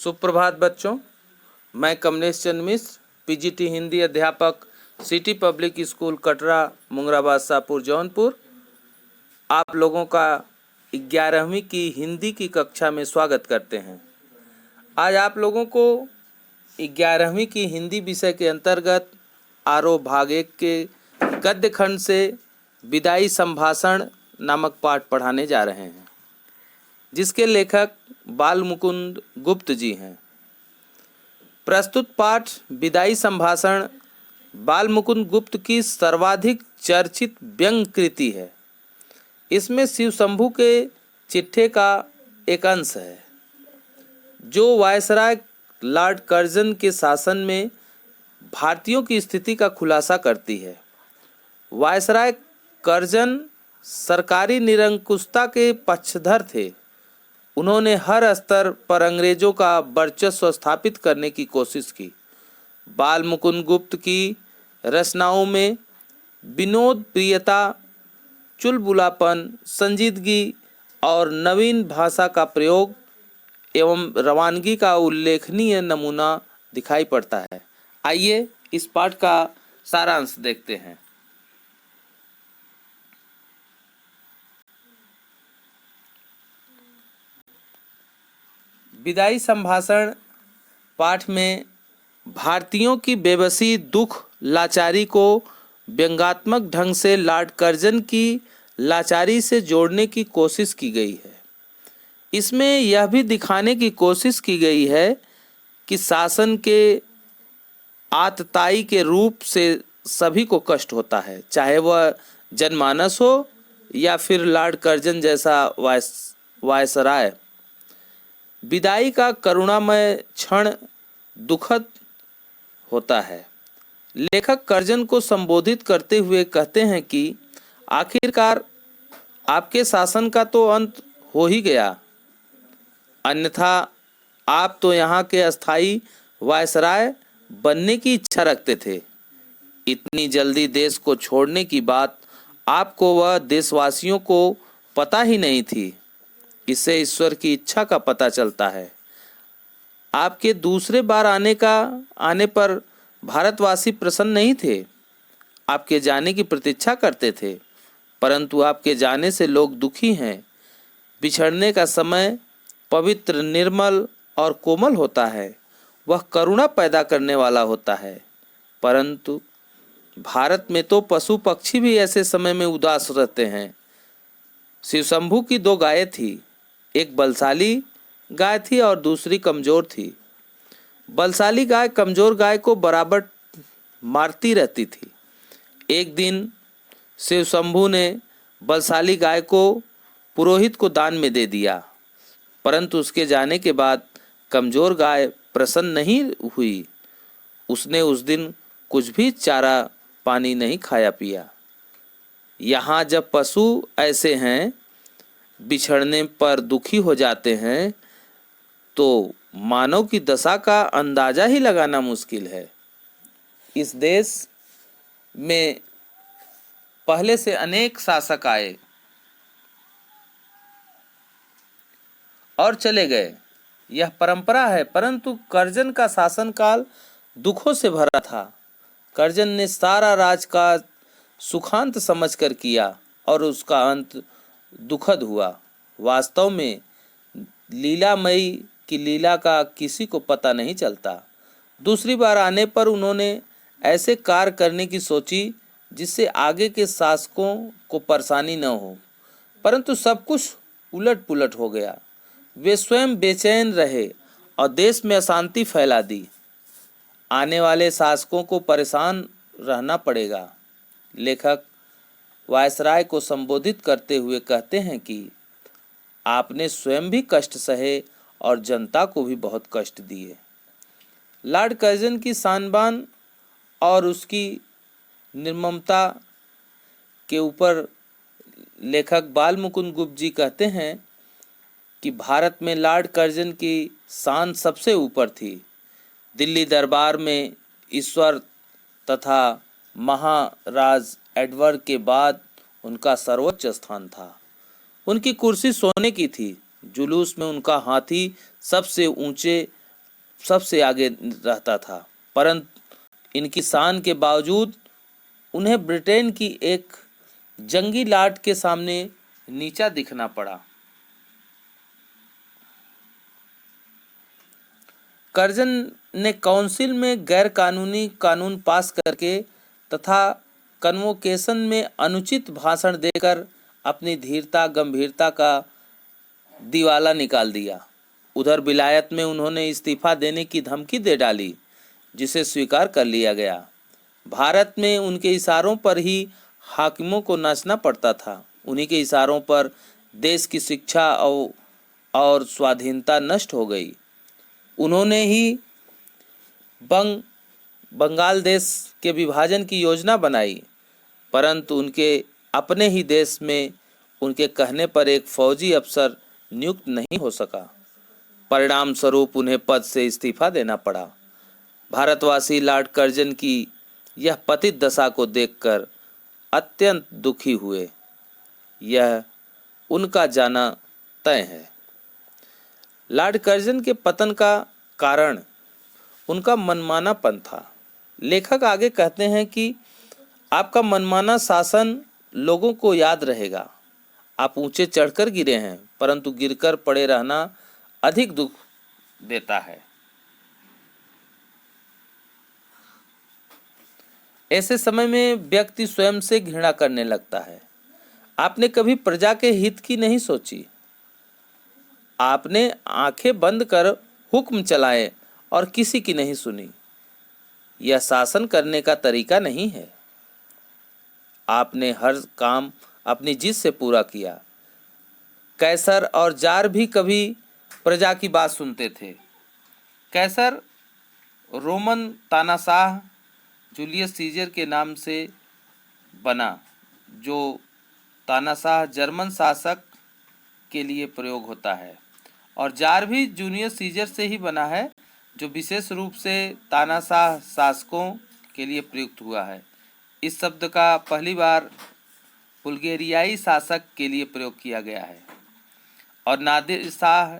सुप्रभात बच्चों, मैं कमलेश चंद्र मिश्र, पीजीटी हिंदी अध्यापक, city public school Katra, Mungrabad Shahpur Jaunpur, आप लोगों का 11वीं की हिंदी की कक्षा में स्वागत करते हैं। आज आप लोगों को 11वीं की हिंदी विषय के अंतर्गत आरोह भाग 1 के गद्य खंड से विदाई संभाषण नामक पाठ पढ़ाने जा रहे हैं, जिसके लेखक बाल मुकुंद गुप्त जी हैं। प्रस्तुत पाठ विदाई संभाषण बाल मुकुंद गुप्त की सर्वाधिक चर्चित व्यंग्य कृति है। इसमें शिव शंभू के चिट्ठे का एक अंश है, जो वायसराय लॉर्ड कर्जन के शासन में भारतीयों की स्थिति का खुलासा करती है। वायसराय कर्जन सरकारी निरंकुशता के पक्षधर थे। उन्होंने हर स्तर पर अंग्रेजों का वर्चस्व स्थापित करने की कोशिश की। बाल मुकुंद गुप्त की रचनाओं में विनोद प्रियता, चुलबुलापन, संजीदगी और नवीन भाषा का प्रयोग एवं रवानगी का उल्लेखनीय नमूना दिखाई पड़ता है। आइए इस पाठ का सारांश देखते हैं। विदाई संभाषण पाठ में भारतीयों की बेबसी, दुख, लाचारी को व्यंग्यात्मक ढंग से लॉर्ड कर्जन की लाचारी से जोड़ने की कोशिश की गई है। इसमें यह भी दिखाने की कोशिश की गई है कि शासन के आतताई के रूप से सभी को कष्ट होता है, चाहे वह जनमानस हो या फिर लॉर्ड कर्जन जैसा वायसराय। विदाई का करुणामय क्षण दुखद होता है। लेखक कर्जन को संबोधित करते हुए कहते हैं कि आखिरकार आपके शासन का तो अंत हो ही गया, अन्यथा आप तो यहाँ के अस्थाई वायसराय बनने की इच्छा रखते थे। इतनी जल्दी देश को छोड़ने की बात आपको व देशवासियों को पता ही नहीं थी। इससे ईश्वर की इच्छा का पता चलता है। आपके दूसरे बार आने पर भारतवासी प्रसन्न नहीं थे। आपके जाने की प्रतीक्षा करते थे, परंतु आपके जाने से लोग दुखी हैं। बिछड़ने का समय पवित्र, निर्मल और कोमल होता है। वह करुणा पैदा करने वाला होता है, परंतु भारत में तो पशु पक्षी भी ऐसे समय में उदास रहते हैं। शिव शंभू की 2 गायें थी। एक बलशाली गाय थी और दूसरी कमजोर थी। बलशाली गाय कमजोर गाय को बराबर मारती रहती थी। एक दिन शिव शंभू ने बलशाली गाय को पुरोहित को दान में दे दिया, परंतु उसके जाने के बाद कमजोर गाय प्रसन्न नहीं हुई। उसने उस दिन कुछ भी चारा पानी नहीं खाया पिया। यहाँ जब पशु ऐसे हैं, बिछड़ने पर दुखी हो जाते हैं, तो मानव की दशा का अंदाजा ही लगाना मुश्किल है। इस देश में पहले से अनेक शासक आए और चले गए, यह परंपरा है, परंतु कर्जन का शासनकाल दुखों से भरा था। कर्जन ने सारा राज का सुखांत समझकर किया और उसका अंत दुखद हुआ। वास्तव में लीलामयी की लीला का किसी को पता नहीं चलता। दूसरी बार आने पर उन्होंने ऐसे कार्य करने की सोची जिससे आगे के शासकों को परेशानी न हो, परंतु सब कुछ उलट पुलट हो गया। वे स्वयं बेचैन रहे और देश में अशांति फैला दी। आने वाले शासकों को परेशान रहना पड़ेगा। लेखक वायसराय को संबोधित करते हुए कहते हैं कि आपने स्वयं भी कष्ट सहे और जनता को भी बहुत कष्ट दिए। लॉर्ड कर्जन की शानबान और उसकी निर्ममता के ऊपर लेखक बाल मुकुंद गुप्त जी कहते हैं कि भारत में लॉर्ड कर्जन की शान सबसे ऊपर थी। दिल्ली दरबार में ईश्वर तथा महाराज एडवर्ड के बाद उनका सर्वोच्च स्थान था। उनकी कुर्सी सोने की थी। जुलूस में उनका हाथी सबसे ऊंचे सबसे आगे रहता था, परंतु इनकी शान के बावजूद उन्हें ब्रिटेन की एक जंगी लाट के सामने नीचा दिखना पड़ा। कर्जन ने काउंसिल में गैर कानूनी कानून पास करके तथा कन्वोकेशन में अनुचित भाषण देकर अपनी धीरता गंभीरता का दिवाला निकाल दिया। उधर विलायत में उन्होंने इस्तीफा देने की धमकी दे डाली, जिसे स्वीकार कर लिया गया। भारत में उनके इशारों पर ही हाकिमों को नाचना पड़ता था। उन्हीं के इशारों पर देश की शिक्षा और स्वाधीनता नष्ट हो गई। उन्होंने ही बंगाल देश के विभाजन की योजना बनाई, परंतु उनके अपने ही देश में उनके कहने पर एक फौजी अफसर नियुक्त नहीं हो सका। परिणाम स्वरूप उन्हें पद से इस्तीफा देना पड़ा। भारतवासी लॉर्ड कर्जन की यह पतित दशा को देखकर अत्यंत दुखी हुए। यह उनका जाना तय है। लॉर्ड कर्जन के पतन का कारण उनका मनमानापन था। लेखक आगे कहते हैं कि आपका मनमाना शासन लोगों को याद रहेगा। आप ऊंचे चढ़कर गिरे हैं, परंतु गिरकर पड़े रहना अधिक दुख देता है। ऐसे समय में व्यक्ति स्वयं से घृणा करने लगता है। आपने कभी प्रजा के हित की नहीं सोची। आपने आंखें बंद कर हुक्म चलाए और किसी की नहीं सुनी। यह शासन करने का तरीका नहीं है। आपने हर काम अपनी जिद से पूरा किया। कैसर और जार भी कभी प्रजा की बात सुनते थे। कैसर रोमन तानाशाह जूलियस सीजर के नाम से बना, जो तानाशाह जर्मन शासक के लिए प्रयोग होता है, और जार भी जूलियस सीजर से ही बना है, जो विशेष रूप से तानाशाह शासकों के लिए प्रयुक्त हुआ है। इस शब्द का पहली बार बुल्गेरियाई शासक के लिए प्रयोग किया गया है। और नादिर शाह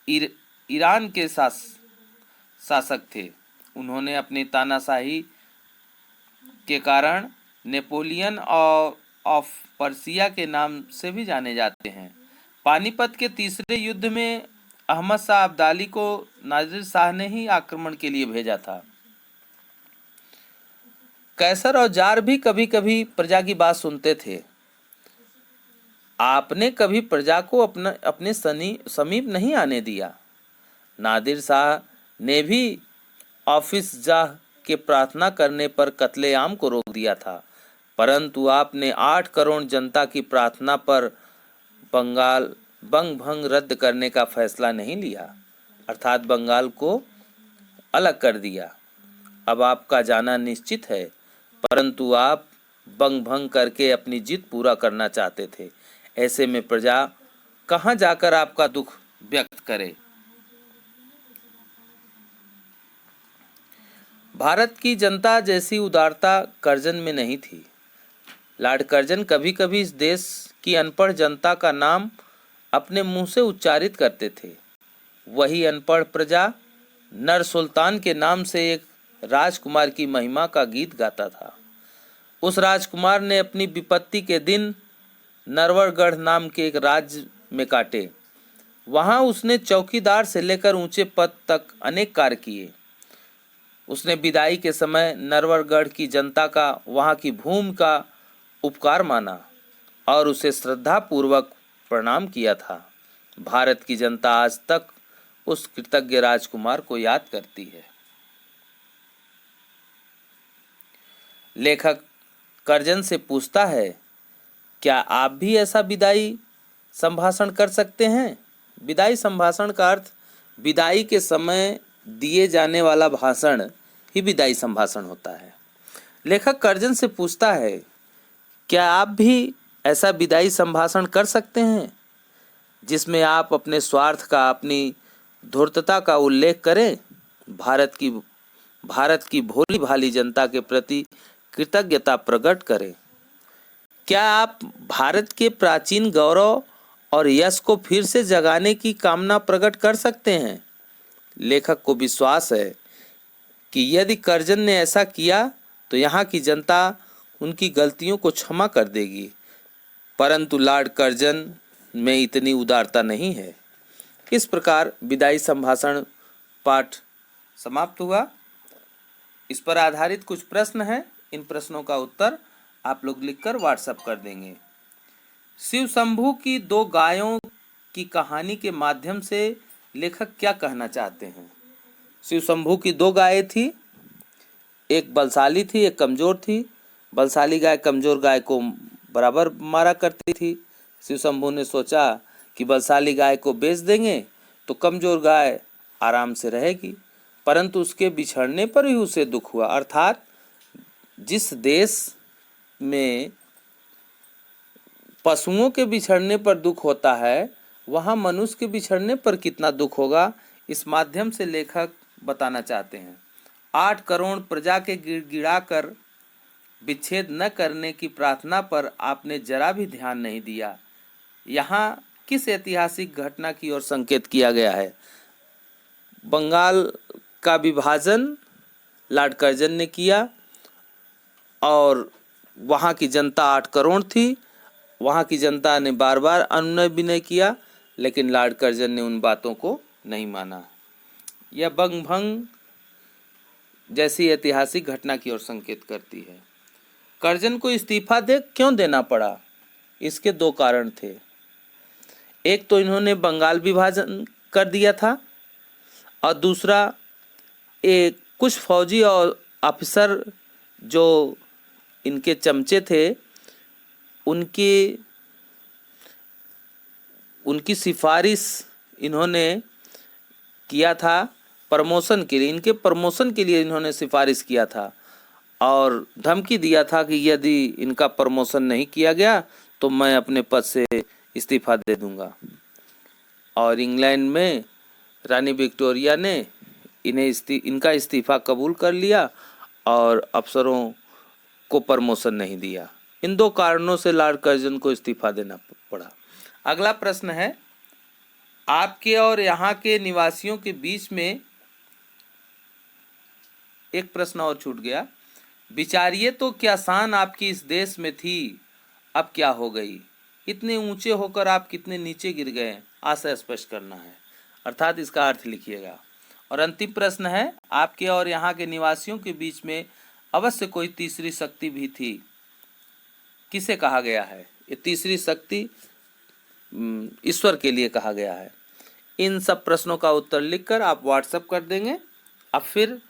ईरान के शासक थे। उन्होंने अपनी तानाशाही के कारण नेपोलियन ऑफ पर्सिया के नाम से भी जाने जाते हैं। पानीपत के तीसरे युद्ध में अहमद शाह अब्दाली को नादिर शाह ने ही आक्रमण के लिए भेजा था। कैसर और जार भी कभी कभी प्रजा की बात सुनते थे। आपने कभी प्रजा को अपने समीप नहीं आने दिया। नादिर शाह ने भी ऑफिस जाह के प्रार्थना करने पर कत्लेआम को रोक दिया था, परंतु आपने 8 करोड़ जनता की प्रार्थना पर बंग भंग रद्द करने का फैसला नहीं लिया, अर्थात बंगाल को अलग कर दिया। अब आपका जाना निश्चित है, परंतु आप बंग भंग करके अपनी जिद पूरा करना चाहते थे। ऐसे में प्रजा कहाँ जाकर आपका दुख व्यक्त करे। भारत की जनता जैसी उदारता कर्जन में नहीं थी। लॉर्ड कर्जन कभी कभी इस देश की अनपढ़ जनता का नाम अपने मुंह से उच्चारित करते थे। वही अनपढ़ प्रजा नर सुल्तान के नाम से एक राजकुमार की महिमा का गीत गाता था। उस राजकुमार ने अपनी विपत्ति के दिन नरवरगढ़ नाम के एक राज्य में काटे। वहां उसने चौकीदार से लेकर ऊंचे पद तक अनेक कार्य किए। उसने विदाई के समय नरवरगढ़ की जनता का वहां की भूमि का उपकार माना और उसे श्रद्धापूर्वक प्रणाम किया था। भारत की जनता आज तक उस कृतज्ञ राजकुमार को याद करती है। लेखक कर्जन से पूछता है, क्या आप भी ऐसा विदाई संभाषण कर सकते हैं? विदाई संभाषण का अर्थ विदाई के समय दिए जाने वाला भाषण ही विदाई संभाषण होता है। लेखक कर्जन से पूछता है, क्या आप भी ऐसा विदाई संभाषण कर सकते हैं जिसमें आप अपने स्वार्थ का, अपनी धूर्तता का उल्लेख करें, भारत की भोली भाली जनता के प्रति कृतज्ञता प्रकट करें? क्या आप भारत के प्राचीन गौरव और यश को फिर से जगाने की कामना प्रकट कर सकते हैं? लेखक को विश्वास है कि यदि कर्जन ने ऐसा किया तो यहाँ की जनता उनकी गलतियों को क्षमा कर देगी, परंतु लॉर्ड कर्जन में इतनी उदारता नहीं है। इस प्रकार विदाई संभाषण पाठ समाप्त हुआ। इस पर आधारित कुछ प्रश्न हैं, इन प्रश्नों का उत्तर आप लोग लिखकर व्हाट्सएप कर देंगे। शिव शंभू की दो गायों की कहानी के माध्यम से लेखक क्या कहना चाहते हैं? शिव शंभू की दो गायें थी, एक बलशाली थी, एक कमजोर थी। बलशाली गाय कमजोर गाय को बराबर मारा करती थी। शिव शंभू ने सोचा कि बलशाली गाय को बेच देंगे तो कमजोर गाय आराम से रहेगी, परंतु उसके बिछड़ने पर ही उसे दुख हुआ। अर्थात जिस देश में पशुओं के बिछड़ने पर दुख होता है, वहाँ मनुष्य के बिछड़ने पर कितना दुख होगा, इस माध्यम से लेखक बताना चाहते हैं। 8 करोड़ प्रजा के गिड़गिड़ाकर विच्छेद न करने की प्रार्थना पर आपने जरा भी ध्यान नहीं दिया। यहाँ किस ऐतिहासिक घटना की ओर संकेत किया गया है? बंगाल का विभाजन लॉर्ड कर्जन ने किया और वहाँ की जनता 8 करोड़ थी। वहाँ की जनता ने बार बार अनुनय विनय किया, लेकिन लॉर्ड कर्जन ने उन बातों को नहीं माना। यह बंग भंग जैसी ऐतिहासिक घटना की ओर संकेत करती है। कर्जन को इस्तीफा क्यों देना पड़ा? इसके 2 कारण थे। एक तो इन्होंने बंगाल विभाजन कर दिया था, और दूसरा एक कुछ फौजी और अफसर जो इनके चमचे थे, उनकी सिफारिश इन्होंने किया था प्रमोशन के लिए। इनके प्रमोशन के लिए इन्होंने सिफारिश किया था और धमकी दिया था कि यदि इनका प्रमोशन नहीं किया गया तो मैं अपने पद से इस्तीफा दे दूंगा। और इंग्लैंड में रानी विक्टोरिया ने इनका इस्तीफा कबूल कर लिया और अफसरों को प्रमोशन नहीं दिया। इन 2 कारणों से लॉर्ड कर्जन को इस्तीफा देना पड़ा। अगला प्रश्न है, आपके और यहाँ के निवासियों के बीच में एक प्रश्न और छूट गया। विचारिए तो क्या शान आपकी इस देश में थी, अब क्या हो गई? इतने ऊंचे होकर आप कितने नीचे गिर गए, आशय स्पष्ट करना है, अर्थात इसका अर्थ लिखिएगा। और अंतिम प्रश्न है, आपके और यहाँ के निवासियों के बीच में अवश्य कोई तीसरी शक्ति भी थी, किसे कहा गया है? ये तीसरी शक्ति ईश्वर के लिए कहा गया है। इन सब प्रश्नों का उत्तर लिखकर आप व्हाट्सएप कर देंगे। अब फिर